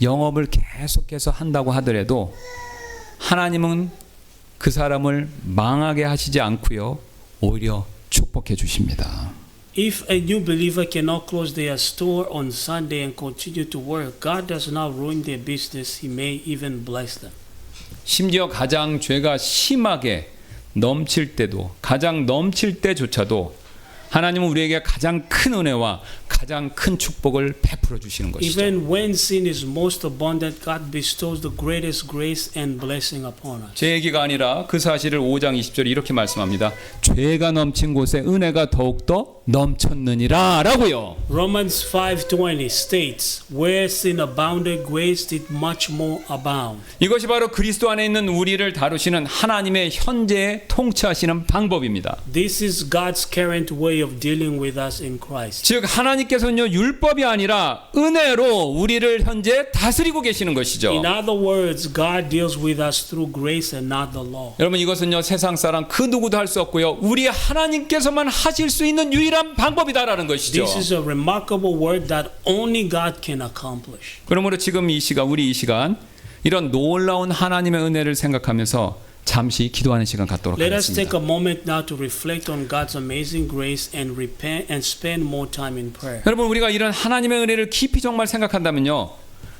영업을 계속해서 한다고 하더라도 하나님은 그 사람을 망하게 하시지 않고요, 오히려 축복해 주십니다. If a new believer cannot close their store on Sunday and continue to work, God does not ruin their business. He may even bless them. 심지어 가장 죄가 심하게 넘칠 때도, 가장 넘칠 때조차도 하나님은 우리에게 가장 큰 은혜와 가장 큰 축복을 베풀어 주시는 것이죠. Even when sin is most abundant, God bestows the greatest grace and blessing upon us. 제 얘기가 아니라 그 사실을 5장 20절에 이렇게 말씀합니다. 죄가 넘친 곳에 은혜가 더욱더 넘쳤느니라 라고요. Romans 5:20 states, "Where sin abounded, grace did much more abound." 이것이 바로 그리스도 안에 있는 우리를 다루시는 하나님의 현재에 통치하시는 방법입니다. This is God's current way of dealing with us in Christ. 즉 하나님께서는요, 율법이 아니라 은혜로 우리를 현재 다스리고 계시는 것이죠. In other words, God deals with us through grace and not the law. 여러분, 이것은요, 세상 사람 그 누구도 할 수 없고요, 우리 하나님께서만 하실 수 있는 유일한 방법이다라는 것이죠. This is a remarkable word that only God can accomplish. 그러므로 지금 이 시간, 우리 이 시간 이런 놀라운 하나님의 은혜를 생각하면서 잠시 기도하는 시간 갖도록 Let us take 하겠습니다. a moment now to reflect on God's amazing grace and repent and spend more time in prayer. 여러분, 우리가 이런 하나님의 은혜를 깊이 정말 생각한다면요,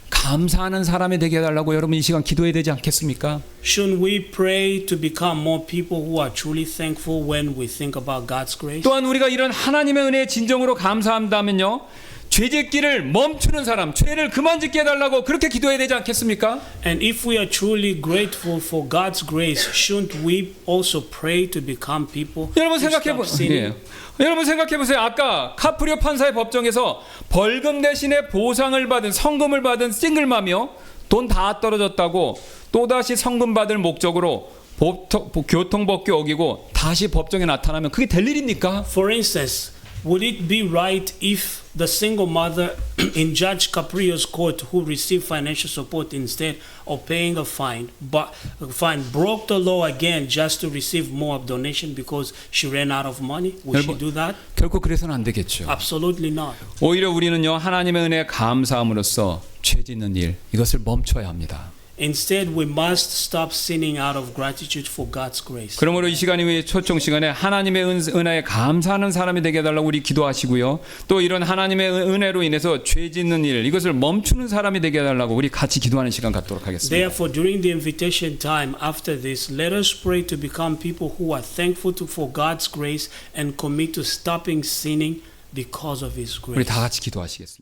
감사하는 사람이 되게 해달라고 여러분 이 시간 기도해야 되지 않겠습니까? Shouldn't we pray to become more people who are truly thankful when we think about God's grace? 또한 우리가 이런 하나님의 은혜에 진정으로 감사한다면요, 죄짓기를 멈추는 사람, 죄를 그만 짓게 해달라고 그렇게 기도해야 되지 않겠습니까? And if we are truly grateful for God's grace, shouldn't we also pray to become people 여러분 who 생각해 stop 보세요. sinning? 여러분 생각해 보세요. 아까 카프리오 판사의 법정에서 벌금 대신에 보상을 받은, 성금을 받은 싱글맘이요, 돈 다 떨어졌다고 또다시 성금 받을 목적으로 교통법규 어기고 다시 법정에 나타나면 그게 될 일입니까? For instance, would it be right if the single mother in Judge Caprio's court who received financial support instead of paying a fine broke the law again just to receive more donation because she ran out of money? Would she do that? 결코 그래서는 안 되겠죠. Absolutely not. 오히려 우리는요, 하나님의 은혜에 감사함으로써 죄 짓는 일, 이것을 멈춰야 합니다. Instead, we must stop sinning out of gratitude for God's grace. 그러므로 이 시간이 우리 초청 시간에 하나님의 은혜에 감사하는 사람이 되게 해달라고 우리 기도하시고요. 또 이런 하나님의 은혜로 인해서 죄 짓는 일, 이것을 멈추는 사람이 되게 해달라고 우리 같이 기도하는 시간 갖도록 하겠습니다. Therefore, during the invitation time after this, let us pray to become people who are thankful for God's grace and commit to stopping sinning because of His 우리 grace. 다 같이 기도하시겠습니다.